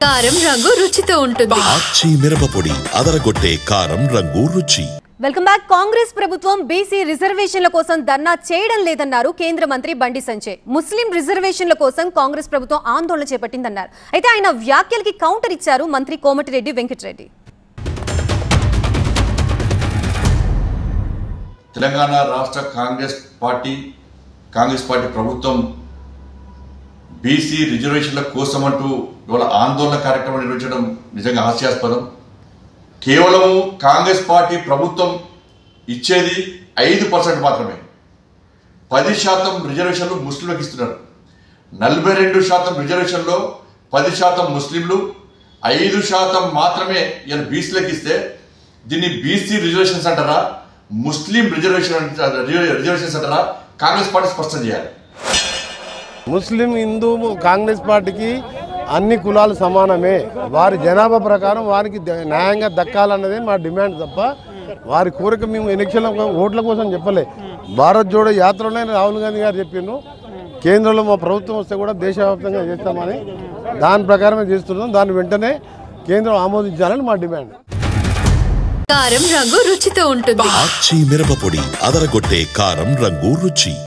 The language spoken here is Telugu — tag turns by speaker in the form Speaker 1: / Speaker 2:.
Speaker 1: కారం రంగు రుచితో ఉంటుంది.
Speaker 2: ఆచి మిరపపొడి అదరగొట్టే కారం రంగు రుచి.
Speaker 3: Welcome back. కాంగ్రెస్ ప్రభుత్వం బీసీ రిజర్వేషన్ల కోసం ధర్నా చేయడం లేదన్నారు కేంద్ర మంత్రి బండి సంజయ్. ముస్లిం రిజర్వేషన్ల కోసం కాంగ్రెస్ ప్రభుత్వం ఆందోళన చేపట్టిందన్నారు. అయితే ఆయన వ్యాఖ్యలకి కౌంటర్ ఇచ్చారు మంత్రి కోమటిరెడ్డి వెంకటరెడ్డి.
Speaker 4: తెలంగాణ రాష్ట్ర కాంగ్రెస్ పార్టీ ప్రభుత్వం బీసీ రిజర్వేషన్ల కోసం అంటూ ఇవాళ ఆందోళన కార్యక్రమం నిర్వహించడం నిజంగా హాస్యాస్పదం. కేవలం కాంగ్రెస్ పార్టీ ప్రభుత్వం ఇచ్చేది 5% మాత్రమే. 10% రిజర్వేషన్లు ముస్లింలకు ఇస్తున్నారు. 42% రిజర్వేషన్లో 10% ముస్లింలు, 5% మాత్రమే ఇలా బీసీలకు ఇస్తే దీన్ని బీసీ రిజర్వేషన్స్ అంటారా, ముస్లిం రిజర్వేషన్స్ అంటారా? కాంగ్రెస్ పార్టీ స్పష్టం చేయాలి.
Speaker 5: ముస్లిం హిందూ కాంగ్రెస్ పార్టీకి అన్ని కులాలు సమానమే. వారి జనాభా ప్రకారం వారికి న్యాయంగా దక్కాలన్నదే మా డిమాండ్ తప్ప వారి కోరిక మేము ఎలక్షన్ల ఓట్ల కోసం చెప్పలే. భారత్ జోడో యాత్రలోనే రాహుల్ గాంధీ గారు చెప్పిండ్రు కేంద్రంలో మా ప్రభుత్వం వస్తే కూడా దేశవ్యాప్తంగా చేస్తామని. దాని ప్రకారమే చేస్తున్నాం. దాన్ని వెంటనే కేంద్రం ఆమోదించాలని మా డిమాండ్.
Speaker 1: కారం రంగు రుచితో ఉంటుంది.
Speaker 2: ఆచి మిరపపొడి అదరగొట్టే కారం రంగు రుచి.